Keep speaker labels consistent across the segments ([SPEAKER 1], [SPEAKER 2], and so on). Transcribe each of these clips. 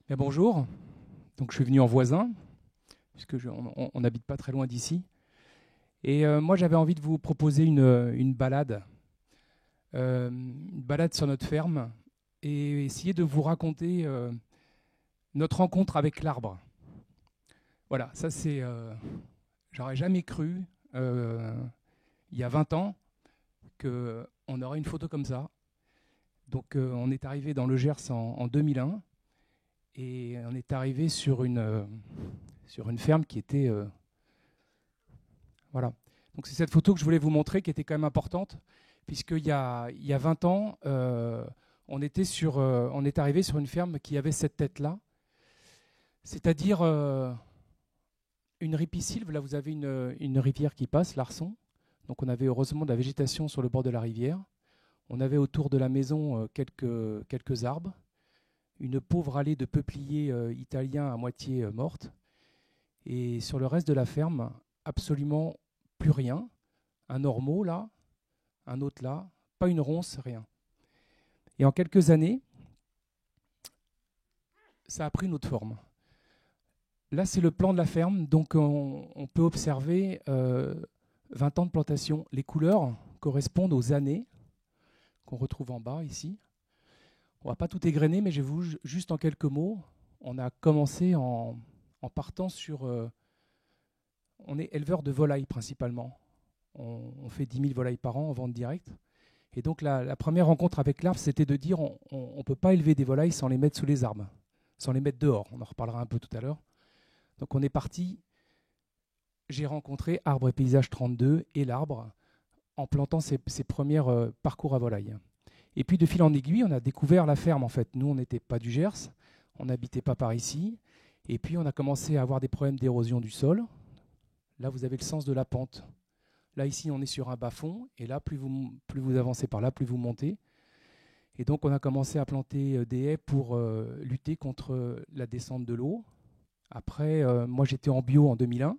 [SPEAKER 1] Bien, bonjour, donc je suis venu en voisin, puisque on n'habite pas très loin d'ici. Et moi j'avais envie de vous proposer une balade sur notre ferme, et essayer de vous raconter notre rencontre avec l'arbre. Voilà, ça c'est... j'aurais jamais cru, euh, il y a 20 ans, qu'on aurait une photo comme ça. Donc on est arrivé dans le Gers en 2001, et on est arrivé sur une ferme qui était... voilà. Donc c'est cette photo que je voulais vous montrer qui était quand même importante, puisqu'il y a 20 ans, on est arrivé sur une ferme qui avait cette tête-là, c'est-à-dire une ripisylve. Là, vous avez une rivière qui passe, l'Arson. Donc on avait heureusement de la végétation sur le bord de la rivière. On avait autour de la maison quelques arbres, une pauvre allée de peupliers italiens à moitié mortes, et sur le reste de la ferme, absolument plus rien. Un ormeau là, un autre là, pas une ronce, rien. Et en quelques années, ça a pris une autre forme. Là, c'est le plan de la ferme, donc on peut observer 20 ans de plantation. Les couleurs correspondent aux années qu'on retrouve en bas ici. On ne va pas tout égrener, mais je vais vous juste en quelques mots. On a commencé en partant sur... on est éleveur de volailles principalement. On fait 10 000 volailles par an en vente directe. Et donc la première rencontre avec l'arbre, c'était de dire on ne peut pas élever des volailles sans les mettre sous les arbres, sans les mettre dehors. On en reparlera un peu tout à l'heure. Donc on est parti, j'ai rencontré Arbre et Paysage 32 et l'arbre en plantant ses premiers parcours à volailles. Et puis de fil en aiguille, on a découvert la ferme en fait. Nous, on n'était pas du Gers, on n'habitait pas par ici. Et puis on a commencé à avoir des problèmes d'érosion du sol. Là, vous avez le sens de la pente. Là, ici, on est sur un bas-fond. Et là, plus vous avancez par là, plus vous montez. Et donc, on a commencé à planter des haies pour lutter contre la descente de l'eau. Après, moi, j'étais en bio en 2001.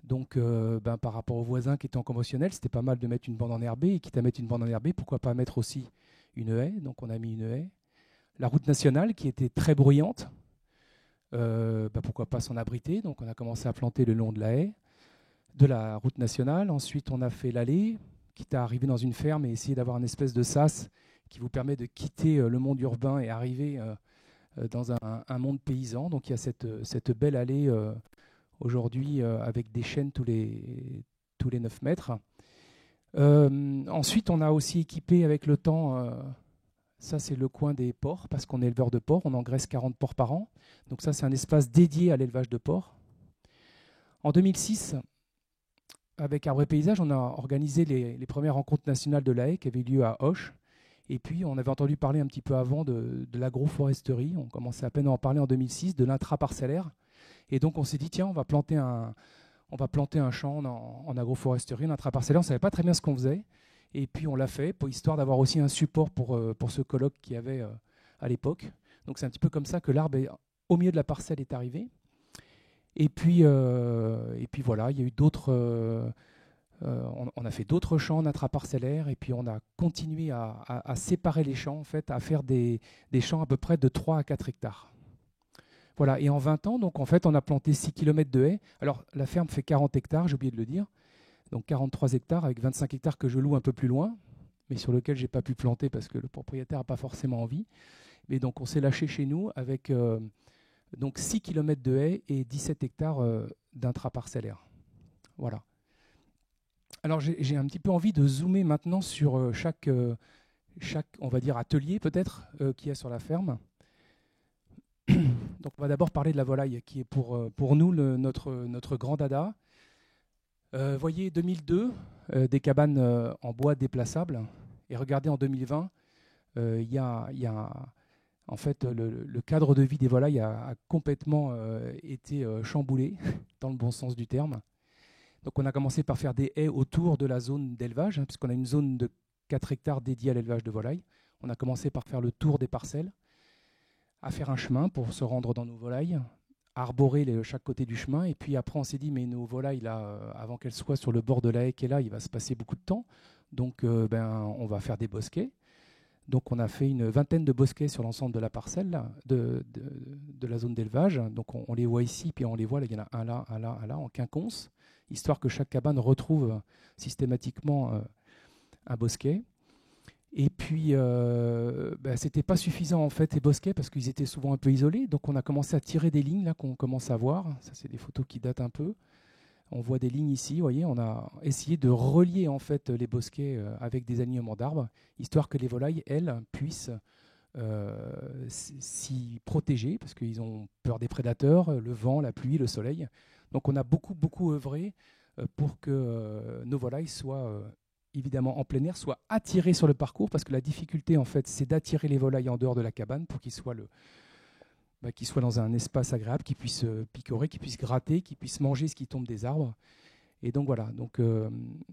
[SPEAKER 1] Donc, par rapport aux voisins qui étaient en conventionnel, c'était pas mal de mettre une bande enherbée. Et quitte à mettre une bande enherbée, pourquoi pas mettre aussi une haie. Donc, on a mis une haie. La route nationale, qui était très bruyante, pourquoi pas s'en abriter. Donc, on a commencé à planter le long de la haie, de la route nationale. Ensuite, on a fait l'allée, quitte à arriver dans une ferme et essayer d'avoir une espèce de sas qui vous permet de quitter le monde urbain et arriver dans un monde paysan. Donc il y a cette belle allée aujourd'hui avec des chênes tous les 9 mètres. Ensuite, on a aussi équipé avec le temps, ça c'est le coin des porcs, parce qu'on est éleveur de porcs, on engraisse 40 porcs par an. Donc ça c'est un espace dédié à l'élevage de porcs. En 2006, avec Arbre et Paysage, on a organisé les premières rencontres nationales de la haie qui avaient lieu à Auch. Et puis, on avait entendu parler un petit peu avant de l'agroforesterie. On commençait à peine à en parler en 2006, de l'intraparcellaire. Et donc, on s'est dit, tiens, on va planter un champ en agroforesterie, en intraparcellaire. On ne savait pas très bien ce qu'on faisait. Et puis, on l'a fait, histoire d'avoir aussi un support pour ce colloque qu'il y avait à l'époque. Donc, c'est un petit peu comme ça que l'arbre au milieu de la parcelle est arrivé. Et puis voilà, il y a eu d'autres... on a fait d'autres champs intraparcellaires et puis on a continué à séparer les champs, en fait, à faire des champs à peu près de 3 à 4 hectares. Voilà, et en 20 ans, donc en fait, on a planté 6 km de haies. Alors, la ferme fait 40 hectares, j'ai oublié de le dire. Donc 43 hectares avec 25 hectares que je loue un peu plus loin, mais sur lequel je n'ai pas pu planter parce que le propriétaire n'a pas forcément envie. Mais donc, on s'est lâché chez nous avec donc 6 km de haies et 17 hectares d'intraparcellaire. Voilà. Alors j'ai un petit peu envie de zoomer maintenant sur chaque, on va dire, atelier peut-être qu'il y a sur la ferme. Donc on va d'abord parler de la volaille, qui est pour nous notre grand dada. Voyez 2002, des cabanes en bois déplaçables. Et regardez en 2020, il y a en fait le cadre de vie des volailles a complètement été chamboulé, dans le bon sens du terme. Donc on a commencé par faire des haies autour de la zone d'élevage, puisqu'on a une zone de 4 hectares dédiée à l'élevage de volailles. On a commencé par faire le tour des parcelles, à faire un chemin pour se rendre dans nos volailles, à arborer chaque côté du chemin. Et puis après, on s'est dit, mais nos volailles, là, avant qu'elles soient sur le bord de la haie qui est là, il va se passer beaucoup de temps. Donc on va faire des bosquets. Donc on a fait une vingtaine de bosquets sur l'ensemble de la parcelle, là, de la zone d'élevage. Donc on les voit ici, puis on les voit, là, il y en a un là, un là, un là, en quinconce, histoire que chaque cabane retrouve systématiquement un bosquet. Et puis, c'était pas suffisant en fait les bosquets parce qu'ils étaient souvent un peu isolés. Donc on a commencé à tirer des lignes là qu'on commence à voir. Ça c'est des photos qui datent un peu. On voit des lignes ici, vous voyez, on a essayé de relier en fait les bosquets avec des alignements d'arbres, histoire que les volailles, elles, puissent s'y protéger, parce qu'ils ont peur des prédateurs, le vent, la pluie, le soleil. Donc on a beaucoup œuvré pour que nos volailles soient évidemment en plein air, soient attirées sur le parcours, parce que la difficulté en fait, c'est d'attirer les volailles en dehors de la cabane pour qu'ils soient qu'ils soient dans un espace agréable, qu'ils puissent picorer, qu'ils puissent gratter, qu'ils puissent manger ce qui tombe des arbres. Et donc voilà, donc,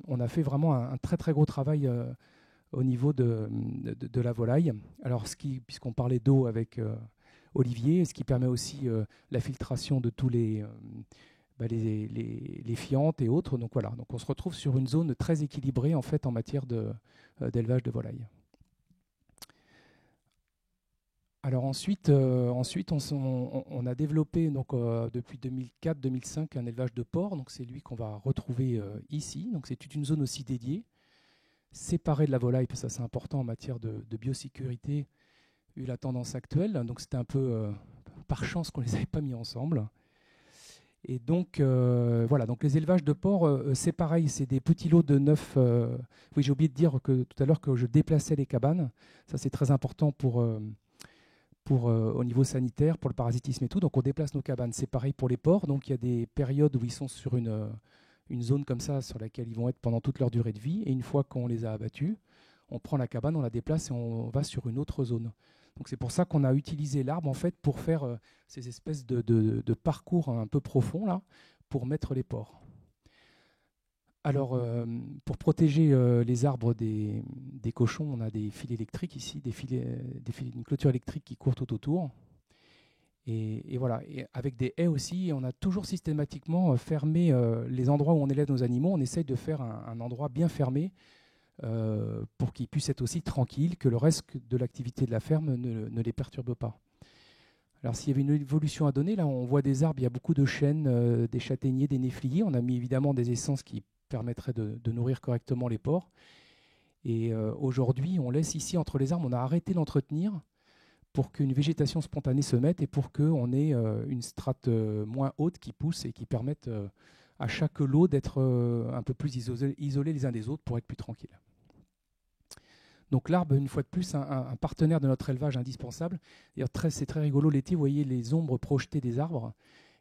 [SPEAKER 1] on a fait vraiment un très gros travail au niveau de la volaille. Alors, puisqu'on parlait d'eau avec Olivier, ce qui permet aussi la filtration de tous les fientes et autres. Donc voilà, donc on se retrouve sur une zone très équilibrée en fait en matière d'élevage de volailles. Alors ensuite, on a développé donc, depuis 2004-2005 un élevage de porcs. Donc c'est lui qu'on va retrouver ici. Donc c'est toute une zone aussi dédiée, séparée de la volaille, parce que ça c'est important en matière de biosécurité, vu la tendance actuelle. Donc c'était un peu par chance qu'on ne les avait pas mis ensemble. Et donc voilà, donc les élevages de porcs, c'est pareil, c'est des petits lots de 9. Oui, j'ai oublié de dire tout à l'heure que je déplaçais les cabanes. Ça c'est très important au niveau sanitaire, pour le parasitisme et tout. Donc on déplace nos cabanes. C'est pareil pour les porcs. Donc il y a des périodes où ils sont sur une zone comme ça sur laquelle ils vont être pendant toute leur durée de vie. Et une fois qu'on les a abattus, on prend la cabane, on la déplace et on va sur une autre zone. Donc c'est pour ça qu'on a utilisé l'arbre en fait pour faire ces espèces de parcours un peu profonds là, pour mettre les porcs. Alors, pour protéger les arbres des cochons, on a des fils électriques ici, une clôture électrique qui court tout autour. Et voilà, et avec des haies aussi, on a toujours systématiquement fermé les endroits où on élève nos animaux. On essaye de faire un endroit bien fermé pour qu'ils puissent être aussi tranquilles, que le reste de l'activité de la ferme ne les perturbe pas. Alors s'il y avait une évolution à donner, là on voit des arbres, il y a beaucoup de chênes, des châtaigniers, des néfliers. On a mis évidemment des essences qui permettrait de nourrir correctement les porcs. Et aujourd'hui, on laisse ici entre les arbres, on a arrêté d'entretenir pour qu'une végétation spontanée se mette et pour qu'on ait une strate moins haute qui pousse et qui permette à chaque lot d'être un peu plus isolés les uns des autres pour être plus tranquille. Donc l'arbre, une fois de plus, un partenaire de notre élevage indispensable. C'est très rigolo l'été, vous voyez les ombres projetées des arbres.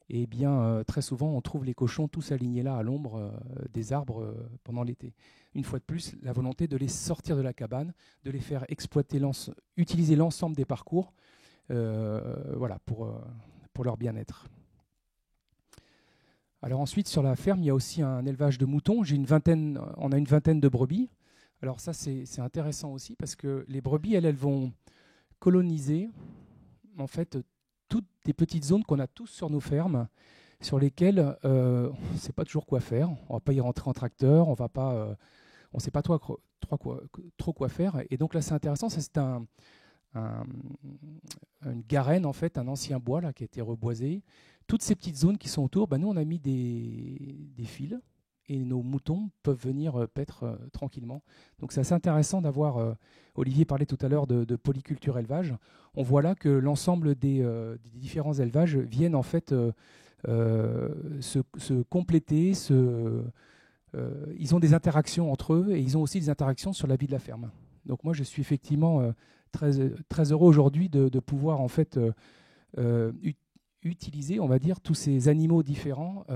[SPEAKER 1] Et bien, très souvent, on trouve les cochons tous alignés là à l'ombre des arbres pendant l'été. Une fois de plus, la volonté de les sortir de la cabane, de les faire utiliser l'ensemble des parcours voilà, pour leur bien-être. Alors ensuite, sur la ferme, il y a aussi un élevage de moutons. On a une vingtaine de brebis. Alors ça, c'est intéressant aussi parce que les brebis, elles vont coloniser en fait toutes des petites zones qu'on a tous sur nos fermes, sur lesquelles on ne sait pas toujours quoi faire. On ne va pas y rentrer en tracteur, on ne sait pas trop quoi faire. Et donc là, c'est intéressant. C'est une garenne, en fait, un ancien bois là, qui a été reboisé. Toutes ces petites zones qui sont autour, nous, on a mis des fils et nos moutons peuvent venir paître tranquillement. Donc c'est assez intéressant d'avoir, Olivier parlait tout à l'heure de polyculture élevage, on voit là que l'ensemble des différents élevages viennent en fait se compléter, ils ont des interactions entre eux et ils ont aussi des interactions sur la vie de la ferme. Donc moi je suis effectivement très heureux aujourd'hui de pouvoir en fait utiliser, on va dire, tous ces animaux différents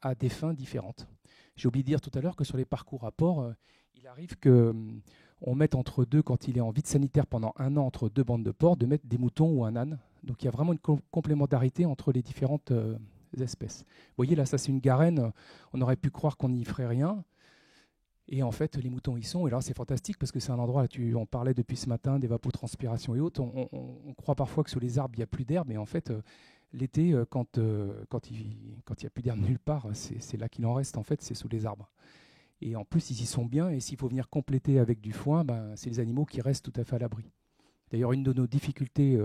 [SPEAKER 1] à des fins différentes. J'ai oublié de dire tout à l'heure que sur les parcours à porc, il arrive qu'on mette entre deux, quand il est en vide sanitaire pendant 1 an, entre 2 bandes de porcs, de mettre des moutons ou un âne. Donc il y a vraiment une complémentarité entre les différentes espèces. Vous voyez, là, ça c'est une garenne, on aurait pu croire qu'on n'y ferait rien. Et en fait, les moutons y sont. Et là, c'est fantastique parce que c'est un endroit, là, on parlait depuis ce matin d'évapotranspiration et autres. On croit parfois que sur les arbres, il n'y a plus d'herbe. Mais en fait, l'été, quand il n'y a plus d'herbe nulle part, c'est là qu'il en reste. En fait, c'est sous les arbres. Et en plus, ils y sont bien. Et s'il faut venir compléter avec du foin, c'est les animaux qui restent tout à fait à l'abri. D'ailleurs, une de nos difficultés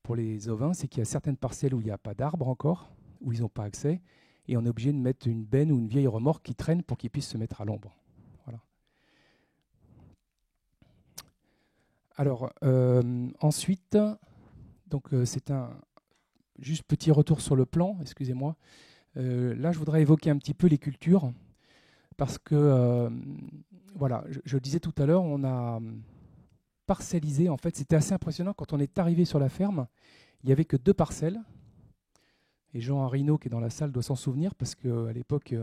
[SPEAKER 1] pour les ovins, c'est qu'il y a certaines parcelles où il n'y a pas d'arbres encore, où ils n'ont pas accès. Et on est obligé de mettre une benne ou une vieille remorque qui traîne pour qu'ils puissent se mettre à l'ombre. Voilà. Alors, ensuite, donc c'est un juste petit retour sur le plan, excusez-moi. Là, je voudrais évoquer un petit peu les cultures, parce que, voilà, je le disais tout à l'heure, on a parcellisé, en fait, c'était assez impressionnant. Quand on est arrivé sur la ferme, il n'y avait que 2 parcelles, et Jean Arinaud, qui est dans la salle, doit s'en souvenir, parce qu'à l'époque,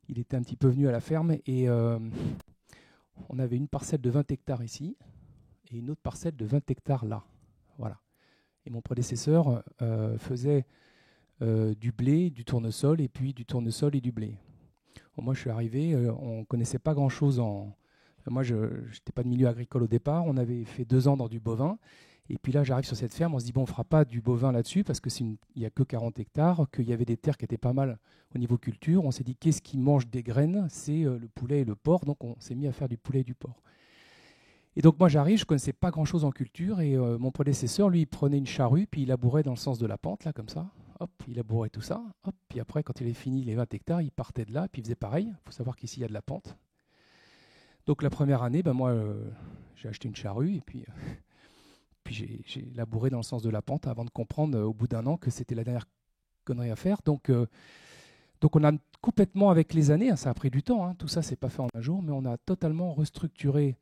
[SPEAKER 1] il était un petit peu venu à la ferme, et on avait une parcelle de 20 hectares ici, et une autre parcelle de 20 hectares là. Voilà. Et mon prédécesseur faisait du blé, du tournesol, et puis du tournesol et du blé. Bon, moi, je suis arrivé, on ne connaissait pas grand-chose Moi, je n'étais pas de milieu agricole au départ, on avait fait 2 ans dans du bovin, et puis là, j'arrive sur cette ferme, on se dit, bon, on ne fera pas du bovin là-dessus, parce qu'il n'y a que 40 hectares, qu'il y avait des terres qui étaient pas mal au niveau culture. On s'est dit, qu'est-ce qui mange des graines? C'est le poulet et le porc, donc on s'est mis à faire du poulet et du porc. Et donc moi j'arrive, je ne connaissais pas grand-chose en culture, et mon prédécesseur, lui, il prenait une charrue, puis il labourait dans le sens de la pente, là, comme ça. Hop, il labourait tout ça. Hop, puis après, quand il avait fini les 20 hectares, il partait de là, puis il faisait pareil. Il faut savoir qu'ici, il y a de la pente. Donc la première année, moi, j'ai acheté une charrue, et puis j'ai labouré dans le sens de la pente avant de comprendre, au bout d'1 an, que c'était la dernière connerie à faire. Donc on a complètement, avec les années, ça a pris du temps, tout ça, c'est pas fait en un jour, mais on a totalement restructuré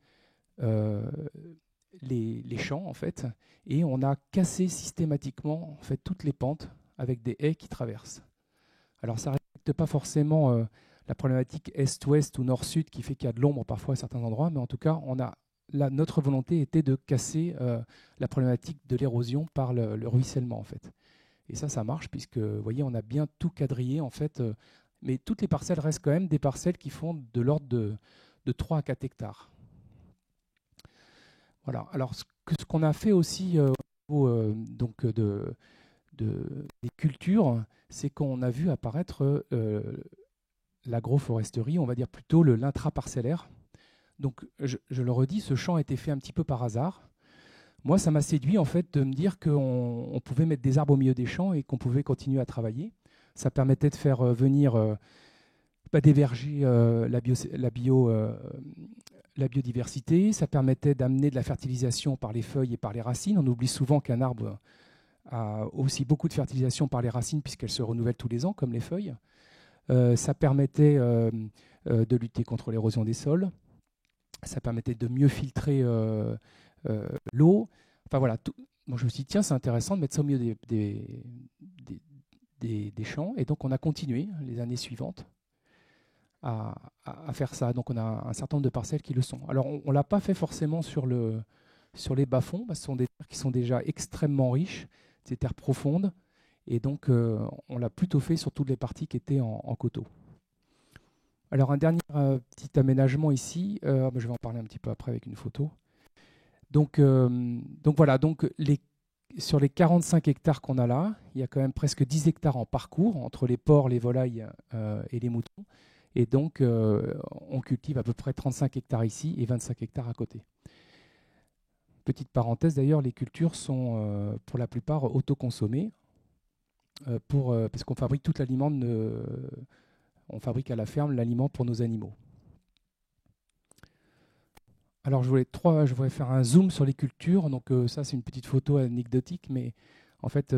[SPEAKER 1] les champs, en fait, et on a cassé systématiquement, en fait, toutes les pentes avec des haies qui traversent. Alors ça ne respecte pas forcément la problématique est-ouest ou nord-sud qui fait qu'il y a de l'ombre parfois à certains endroits, mais en tout cas, notre volonté était de casser la problématique de l'érosion par le ruissellement, en fait. Et ça marche, puisque, vous voyez, on a bien tout quadrillé, en fait, mais toutes les parcelles restent quand même des parcelles qui font de l'ordre de 3 à 4 hectares. Voilà. Alors, ce qu'on a fait aussi au niveau donc des cultures, c'est qu'on a vu apparaître l'agroforesterie, on va dire plutôt l'intraparcellaire. Donc, je le redis, ce champ a été fait un petit peu par hasard. Moi, ça m'a séduit en fait de me dire qu'on pouvait mettre des arbres au milieu des champs et qu'on pouvait continuer à travailler. Ça permettait de faire venir des vergers, la biodiversité. Ça permettait d'amener de la fertilisation par les feuilles et par les racines. On oublie souvent qu'un arbre a aussi beaucoup de fertilisation par les racines puisqu'elles se renouvellent tous les ans, comme les feuilles. Ça permettait de lutter contre l'érosion des sols. Ça permettait de mieux filtrer l'eau. Enfin voilà. Bon, je me suis dit, tiens, c'est intéressant de mettre ça au milieu des champs. Et donc, on a continué les années suivantes à faire ça. Donc, on a un certain nombre de parcelles qui le sont. Alors, on ne l'a pas fait forcément sur les bas-fonds, parce que ce sont des terres qui sont déjà extrêmement riches, des terres profondes. Et donc, on l'a plutôt fait sur toutes les parties qui étaient en coteaux. Alors, un dernier petit aménagement ici. Je vais en parler un petit peu après avec une photo. Donc voilà, sur les 45 hectares qu'on a là, il y a quand même presque 10 hectares en parcours entre les porcs, les volailles et les moutons. Et donc, on cultive à peu près 35 hectares ici et 25 hectares à côté. Petite parenthèse d'ailleurs, les cultures sont pour la plupart autoconsommées parce qu'on fabrique tout l'aliment, on fabrique à la ferme l'aliment pour nos animaux. Alors, je voudrais faire un zoom sur les cultures. Donc, ça, c'est une petite photo anecdotique, mais en fait,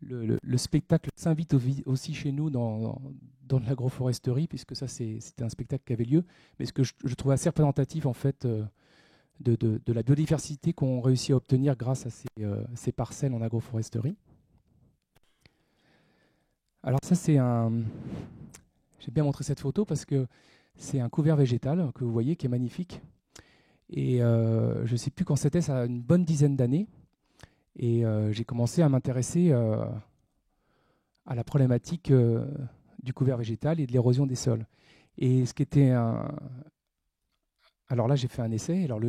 [SPEAKER 1] le spectacle s'invite aussi chez nous dans l'agroforesterie, puisque ça, c'était un spectacle qui avait lieu. Mais ce que je trouve assez représentatif, en fait, de la biodiversité qu'on réussit à obtenir grâce à ces parcelles en agroforesterie. Alors, ça, j'ai bien montré cette photo parce que c'est un couvert végétal que vous voyez qui est magnifique. Et je ne sais plus quand c'était, ça a une bonne dizaine d'années. Et j'ai commencé à m'intéresser à la problématique du couvert végétal et de l'érosion des sols. Et ce qui était Alors là, j'ai fait un essai. Alors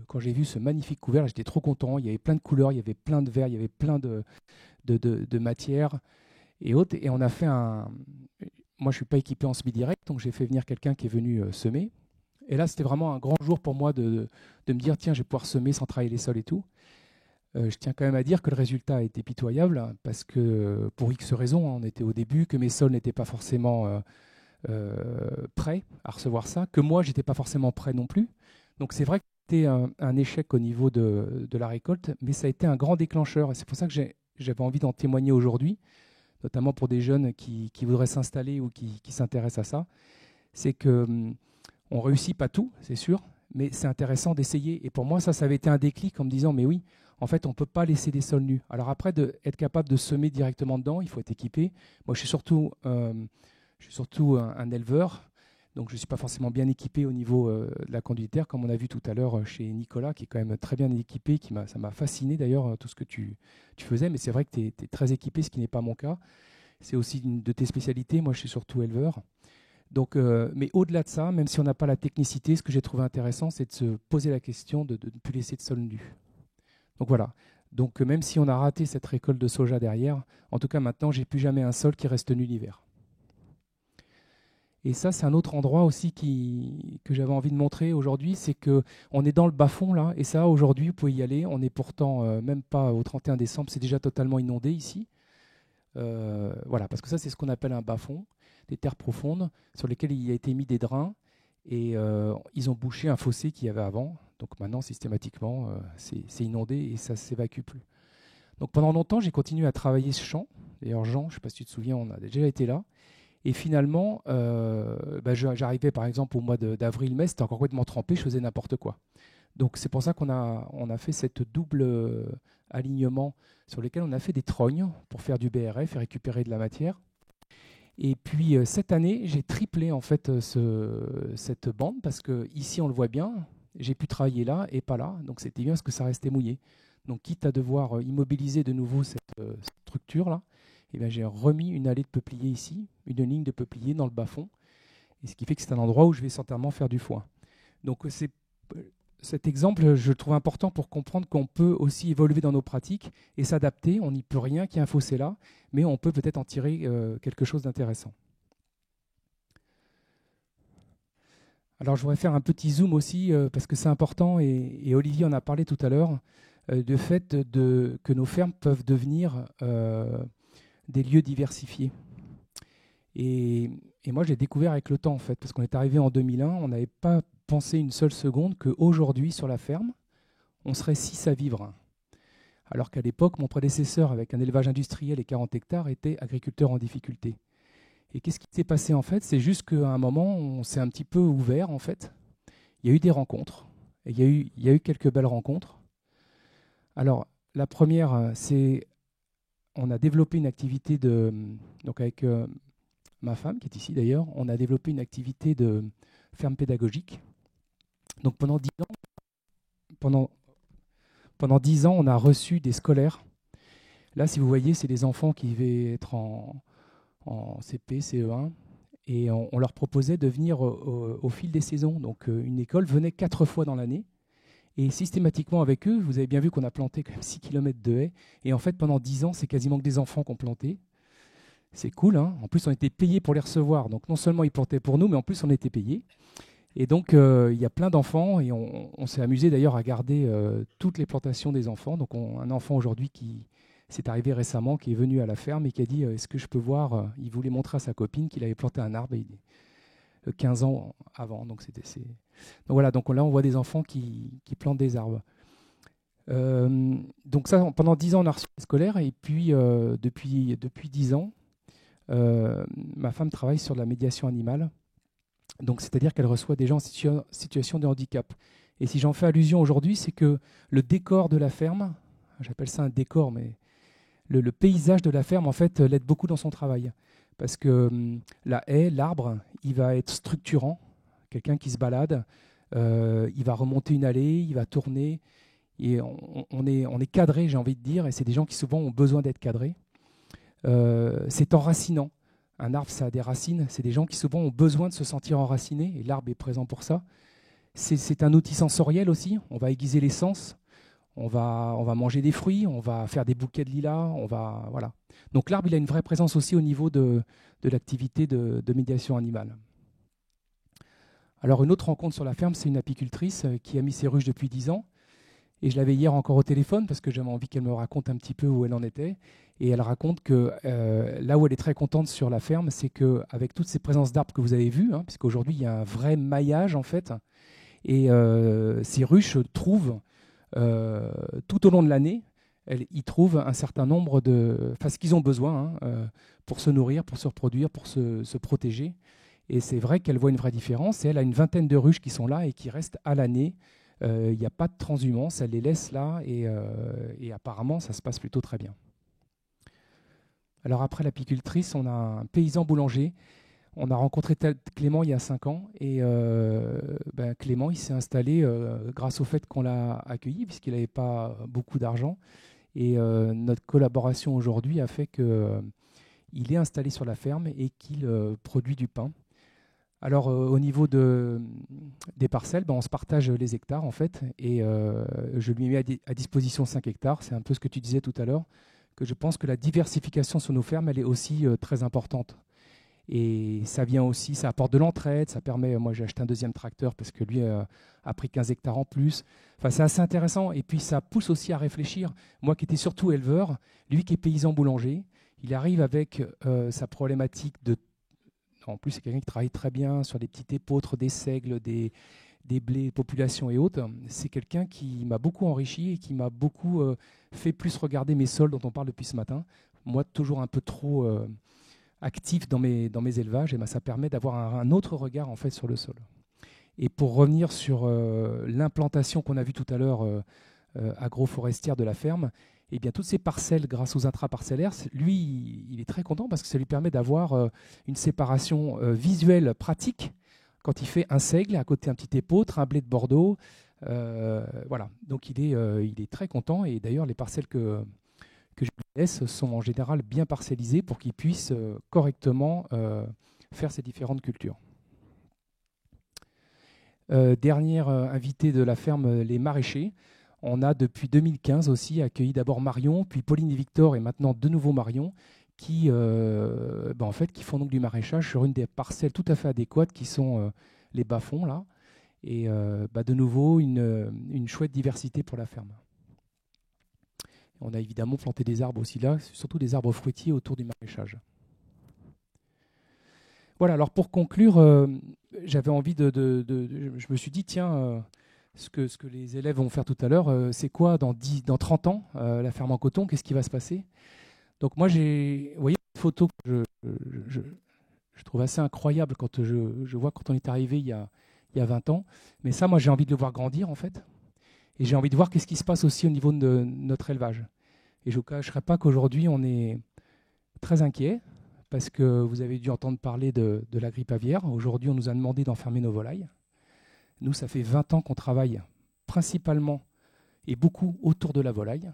[SPEAKER 1] quand j'ai vu ce magnifique couvert, j'étais trop content. Il y avait plein de couleurs, il y avait plein de verts, il y avait plein de matières et autres. Et on a fait moi, je ne suis pas équipé en semis direct, donc j'ai fait venir quelqu'un qui est venu semer. Et là, c'était vraiment un grand jour pour moi de me dire, tiens, je vais pouvoir semer sans travailler les sols et tout. Je tiens quand même à dire que le résultat a été pitoyable, hein, parce que pour X raisons, hein, on était au début, que mes sols n'étaient pas forcément prêts à recevoir ça, que moi, je n'étais pas forcément prêt non plus. Donc c'est vrai que c'était un échec au niveau de la récolte, mais ça a été un grand déclencheur. Et c'est pour ça que j'avais envie d'en témoigner aujourd'hui, notamment pour des jeunes qui voudraient s'installer ou qui s'intéressent à ça. C'est qu'on ne réussit pas tout, c'est sûr, mais c'est intéressant d'essayer. Et pour moi, ça avait été un déclic en me disant, mais oui, en fait, on ne peut pas laisser des sols nus. Alors après, être capable de semer directement dedans, il faut être équipé. Moi, je suis surtout un éleveur, donc je ne suis pas forcément bien équipé au niveau de la conduite, comme on a vu tout à l'heure chez Nicolas, qui est quand même très bien équipé, ça m'a fasciné d'ailleurs, tout ce que tu faisais, mais c'est vrai que tu es très équipé, ce qui n'est pas mon cas. C'est aussi une de tes spécialités, moi je suis surtout éleveur. Donc, mais au-delà de ça, même si on n'a pas la technicité, ce que j'ai trouvé intéressant, c'est de se poser la question de ne plus laisser de sol nu. Donc voilà. Donc même si on a raté cette récolte de soja derrière, en tout cas maintenant, j'ai plus jamais un sol qui reste nu l'hiver. Et ça, c'est un autre endroit aussi que j'avais envie de montrer aujourd'hui, c'est qu'on est dans le bas-fond là, et ça, aujourd'hui, vous pouvez y aller. On est pourtant même pas au 31 décembre, c'est déjà totalement inondé ici. Voilà, parce que ça, c'est ce qu'on appelle un bas-fond, des terres profondes sur lesquelles il a été mis des drains, et ils ont bouché un fossé qu'il y avait avant. Donc maintenant, systématiquement, c'est inondé et ça ne s'évacue plus. Donc pendant longtemps, j'ai continué à travailler ce champ. D'ailleurs, Jean, je ne sais pas si tu te souviens, on a déjà été là. Et finalement, j'arrivais par exemple au mois d'avril-mai, c'était encore complètement trempé, je faisais n'importe quoi. Donc c'est pour ça qu'on a fait cette double alignement sur lequel on a fait des trognes pour faire du BRF et récupérer de la matière. Et puis cette année, j'ai triplé en fait cette bande parce que ici on le voit bien, j'ai pu travailler là et pas là, donc c'était bien parce que ça restait mouillé. Donc quitte à devoir immobiliser de nouveau cette structure là, eh bien, j'ai remis une allée de peuplier ici, une ligne de peuplier dans le bas-fond, et ce qui fait que c'est un endroit où je vais certainement faire du foin. Donc cet exemple, je le trouve important pour comprendre qu'on peut aussi évoluer dans nos pratiques et s'adapter. On n'y peut rien qu'il y ait un fossé là, mais on peut peut-être en tirer quelque chose d'intéressant. Alors je voudrais faire un petit zoom aussi, parce que c'est important, et Olivier en a parlé tout à l'heure, du fait que nos fermes peuvent devenir des lieux diversifiés. Et moi, j'ai découvert avec le temps, en fait, parce qu'on est arrivé en 2001, on n'avait pas pensé une seule seconde qu'aujourd'hui, sur la ferme, on serait 6 à vivre. Alors qu'à l'époque, mon prédécesseur, avec un élevage industriel et 40 hectares, était agriculteur en difficulté. Et qu'est-ce qui s'est passé, en fait? C'est juste qu'à un moment, on s'est un petit peu ouvert, en fait. Il y a eu des rencontres. Et il y a eu quelques belles rencontres. Alors, la première, c'est on a développé une activité donc avec ma femme, qui est ici d'ailleurs, on a développé une activité de ferme pédagogique. Donc pendant 10 ans, on a reçu des scolaires. Là, si vous voyez, c'est des enfants qui devaient être en CP, CE1, et on leur proposait de venir au fil des saisons. Donc une école venait 4 fois dans l'année. Et systématiquement avec eux, vous avez bien vu qu'on a planté quand même 6 km de haies. Et en fait, pendant 10 ans, c'est quasiment que des enfants qu'on plantait. C'est cool, hein. En plus, on était payés pour les recevoir. Donc non seulement ils plantaient pour nous, mais en plus, on était payés. Et donc, il y a plein d'enfants. Et on s'est amusé d'ailleurs à garder toutes les plantations des enfants. Donc un enfant aujourd'hui qui s'est arrivé récemment, qui est venu à la ferme et qui a dit, est-ce que je peux voir, il voulait montrer à sa copine qu'il avait planté un arbre 15 ans avant. Donc voilà, donc là on voit des enfants qui plantent des arbres. Donc ça, pendant 10 ans, on a reçu les scolaires, et puis depuis 10 ans, ma femme travaille sur la médiation animale. Donc c'est-à-dire qu'elle reçoit des gens en situation de handicap. Et si j'en fais allusion aujourd'hui, c'est que le décor de la ferme, j'appelle ça un décor, mais le paysage de la ferme, en fait, l'aide beaucoup dans son travail. Parce que la haie, l'arbre, il va être structurant. Quelqu'un qui se balade, il va remonter une allée, il va tourner. Et on est cadré, j'ai envie de dire, et c'est des gens qui souvent ont besoin d'être cadrés. C'est enracinant. Un arbre, ça a des racines. C'est des gens qui souvent ont besoin de se sentir enracinés, et l'arbre est présent pour ça. C'est un outil sensoriel aussi. On va aiguiser les sens. on va manger des fruits, on va faire des bouquets de lilas, voilà. Donc l'arbre, il a une vraie présence aussi au niveau de l'activité de médiation animale. Alors une autre rencontre sur la ferme, c'est une apicultrice qui a mis ses ruches depuis 10 ans. Et je l'avais hier encore au téléphone parce que j'avais envie qu'elle me raconte un petit peu où elle en était. Et elle raconte que là où elle est très contente sur la ferme, c'est qu'avec toutes ces présences d'arbres que vous avez vues, hein, puisqu'aujourd'hui il y a un vrai maillage en fait, et ces ruches trouvent tout au long de l'année, ils trouvent un certain nombre enfin ce qu'ils ont besoin hein, pour se nourrir, pour se reproduire, pour se protéger. Et c'est vrai qu'elle voit une vraie différence. Et elle a une vingtaine de ruches qui sont là et qui restent à l'année. Il n'y a pas de transhumance, elle les laisse là et apparemment ça se passe plutôt très bien. Alors après l'apicultrice, on a un paysan boulanger. On a rencontré Clément il y a 5 ans et Clément il s'est installé grâce au fait qu'on l'a accueilli puisqu'il n'avait pas beaucoup d'argent. Et notre collaboration aujourd'hui a fait qu'il est installé sur la ferme et qu'il produit du pain. Alors au niveau des parcelles, on se partage les hectares en fait et je lui ai mis à disposition 5 hectares. C'est un peu ce que tu disais tout à l'heure, que je pense que la diversification sur nos fermes, elle est aussi très importante. Et ça vient aussi, ça apporte de l'entraide, ça permet, moi j'ai acheté un deuxième tracteur parce que lui a pris 15 hectares en plus. Enfin c'est assez intéressant et puis ça pousse aussi à réfléchir. Moi qui étais surtout éleveur, lui qui est paysan boulanger, il arrive avec sa problématique de... En plus c'est quelqu'un qui travaille très bien sur des petites épeautres, des seigles, des blés, populations et autres. C'est quelqu'un qui m'a beaucoup enrichi et qui m'a beaucoup fait plus regarder mes sols dont on parle depuis ce matin. Moi toujours un peu trop... actif dans mes élevages, et ça permet d'avoir un autre regard en fait sur le sol. Et pour revenir sur l'implantation qu'on a vue tout à l'heure agroforestière de la ferme, eh bien, toutes ces parcelles, grâce aux intraparcellaires, lui, il est très content parce que ça lui permet d'avoir une séparation visuelle pratique quand il fait un seigle, à côté un petit épeautre, un blé de Bordeaux. Voilà, donc il est très content et d'ailleurs les parcelles que je lui laisse sont en général bien parcellisées pour qu'il puisse correctement faire ces différentes cultures. Dernière invitée de la ferme Les Maraîchers. On a depuis 2015 aussi accueilli d'abord Marion, puis Pauline et Victor et maintenant de nouveau Marion qui, en fait, qui font donc du maraîchage sur une des parcelles tout à fait adéquates qui sont les bas-fonds là. Et de nouveau une chouette diversité pour la ferme. On a évidemment planté des arbres aussi là, surtout des arbres fruitiers autour du maraîchage. Voilà, alors pour conclure, j'avais envie je me suis dit, tiens, ce que les élèves vont faire tout à l'heure, c'est quoi dans 30 ans, la ferme en coton, qu'est-ce qui va se passer? Donc moi, vous voyez cette photo que je trouve assez incroyable quand je vois quand on est arrivé il y a 20 ans. Mais ça, moi, j'ai envie de le voir grandir, en fait. Et j'ai envie de voir qu'est-ce qui se passe aussi au niveau de notre élevage. Et je ne vous cacherai pas qu'aujourd'hui, on est très inquiet parce que vous avez dû entendre parler de la grippe aviaire. Aujourd'hui, on nous a demandé d'enfermer nos volailles. Nous, ça fait 20 ans qu'on travaille principalement et beaucoup autour de la volaille.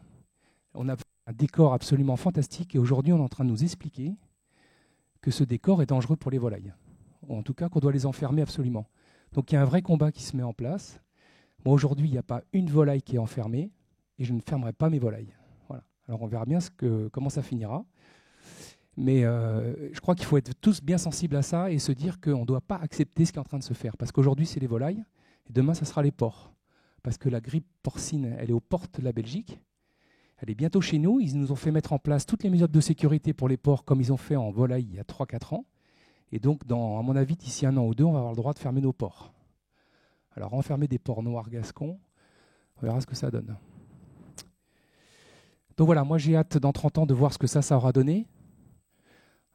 [SPEAKER 1] On a un décor absolument fantastique et aujourd'hui, on est en train de nous expliquer que ce décor est dangereux pour les volailles. En tout cas, qu'on doit les enfermer absolument. Donc, il y a un vrai combat qui se met en place. Moi, aujourd'hui, il n'y a pas une volaille qui est enfermée et je ne fermerai pas mes volailles. Voilà. Alors, on verra bien comment ça finira. Mais je crois qu'il faut être tous bien sensibles à ça et se dire qu'on ne doit pas accepter ce qui est en train de se faire. Parce qu'aujourd'hui, c'est les volailles et demain, ça sera les porcs. Parce que la grippe porcine, elle est aux portes de la Belgique. Elle est bientôt chez nous. Ils nous ont fait mettre en place toutes les mesures de sécurité pour les porcs comme ils ont fait en volaille il y a 3-4 ans. Et donc, à mon avis, d'ici 1 an ou 2, on va avoir le droit de fermer nos porcs. Alors, enfermer des porcs noirs gascons, on verra ce que ça donne. Donc voilà, moi j'ai hâte dans 30 ans de voir ce que ça aura donné.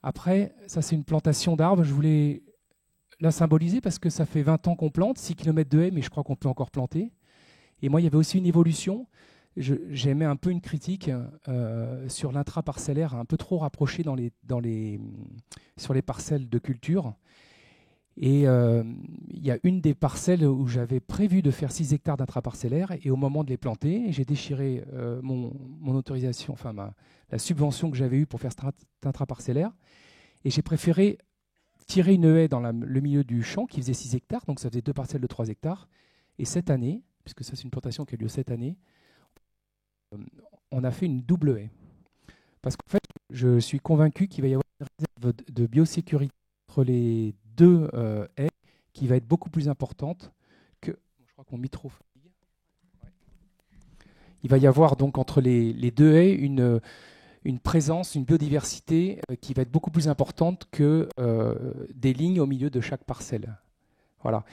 [SPEAKER 1] Après, ça c'est une plantation d'arbres. Je voulais la symboliser parce que ça fait 20 ans qu'on plante, 6 km de haies, mais je crois qu'on peut encore planter. Et moi, il y avait aussi une évolution. J'aimais un peu une critique sur l'intraparcellaire, un peu trop rapproché sur les parcelles de culture. Et il y a une des parcelles où j'avais prévu de faire 6 hectares d'intraparcellaire et au moment de les planter, j'ai déchiré mon autorisation, enfin la subvention que j'avais eue pour faire cet intraparcellaire et j'ai préféré tirer une haie dans le milieu du champ qui faisait 6 hectares, donc ça faisait 2 parcelles de 3 hectares. Et cette année, puisque ça c'est une plantation qui a lieu cette année, on a fait une double haie. Parce qu'en fait, je suis convaincu qu'il va y avoir une réserve de biosécurité entre les deux haies qui va être beaucoup plus importante que... Je crois qu'on mit trop. Il va y avoir donc entre les deux haies une présence, une biodiversité qui va être beaucoup plus importante que des lignes au milieu de chaque parcelle. Voilà.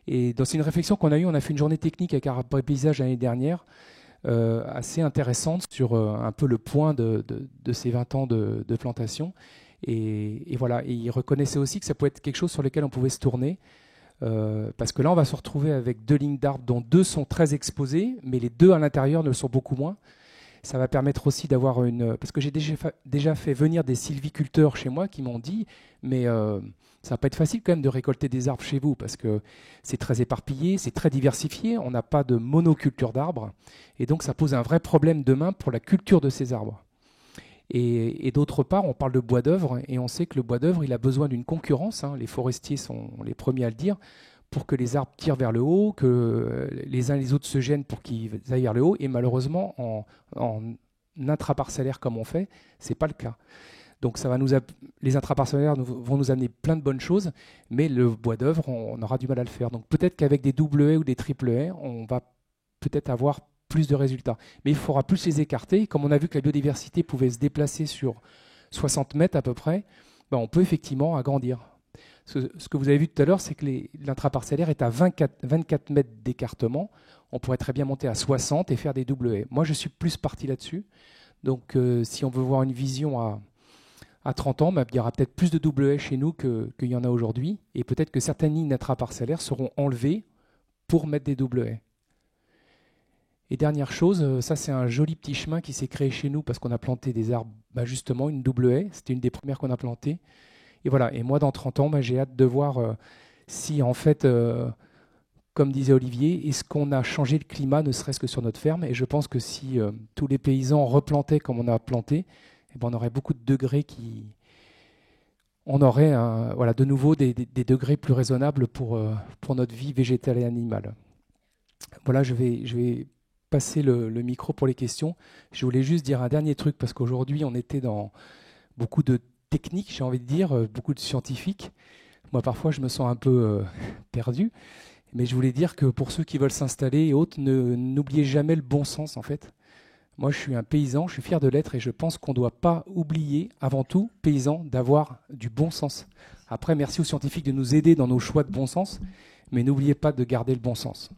[SPEAKER 1] Et c'est une réflexion qu'on a eue. On a fait une journée technique avec Arbre et Paysage l'année dernière, assez intéressante sur un peu le point de ces 20 ans de plantation. Et voilà. Et ils reconnaissaient aussi que ça pouvait être quelque chose sur lequel on pouvait se tourner. Parce que là, on va se retrouver avec 2 lignes d'arbres dont 2 sont très exposées, mais les 2 à l'intérieur ne le sont beaucoup moins. Ça va permettre aussi d'avoir une... Parce que j'ai déjà fait venir des sylviculteurs chez moi qui m'ont dit, mais ça va pas être facile quand même de récolter des arbres chez vous, parce que c'est très éparpillé, c'est très diversifié, on n'a pas de monoculture d'arbres, et donc ça pose un vrai problème demain pour la culture de ces arbres. Et d'autre part, on parle de bois d'œuvre, et on sait que le bois d'œuvre, il a besoin d'une concurrence, hein, les forestiers sont les premiers à le dire, pour que les arbres tirent vers le haut, que les uns et les autres se gênent pour qu'ils aillent vers le haut, et malheureusement, en intraparcellaire comme on fait, ce n'est pas le cas. Donc les intraparcellaires vont nous amener plein de bonnes choses, mais le bois d'œuvre, on aura du mal à le faire. Donc peut-être qu'avec des double haies ou des triple haies, on va peut-être avoir plus de résultats. Mais il faudra plus les écarter. Comme on a vu que la biodiversité pouvait se déplacer sur 60 mètres à peu près, ben on peut effectivement agrandir. Ce que vous avez vu tout à l'heure, c'est que l'intraparcellaire est à 24 mètres d'écartement. On pourrait très bien monter à 60 et faire des double haies. Moi, je suis plus parti là-dessus. Donc, si on veut voir une vision à 30 ans, ben, il y aura peut-être plus de double haies chez nous qu'il y en a aujourd'hui. Et peut-être que certaines lignes intraparcellaires seront enlevées pour mettre des double haies. Et dernière chose, ça c'est un joli petit chemin qui s'est créé chez nous parce qu'on a planté des arbres, ben justement une double haie. C'était une des premières qu'on a plantées. Et voilà, et moi dans 30 ans, j'ai hâte de voir si en fait, comme disait Olivier, est-ce qu'on a changé le climat, ne serait-ce que sur notre ferme. Et je pense que si tous les paysans replantaient comme on a planté, eh ben, on aurait beaucoup de degrés on aurait voilà, de nouveau des degrés plus raisonnables pour notre vie végétale et animale. Voilà, je vais passer le micro pour les questions. Je voulais juste dire un dernier truc, parce qu'aujourd'hui, on était dans beaucoup de techniques, j'ai envie de dire, beaucoup de scientifiques. Moi, parfois, je me sens un peu perdu. Mais je voulais dire que pour ceux qui veulent s'installer et autres, n'oubliez jamais le bon sens, en fait. Moi, je suis un paysan, je suis fier de l'être, et je pense qu'on ne doit pas oublier, avant tout, paysan, d'avoir du bon sens. Après, merci aux scientifiques de nous aider dans nos choix de bon sens, mais n'oubliez pas de garder le bon sens.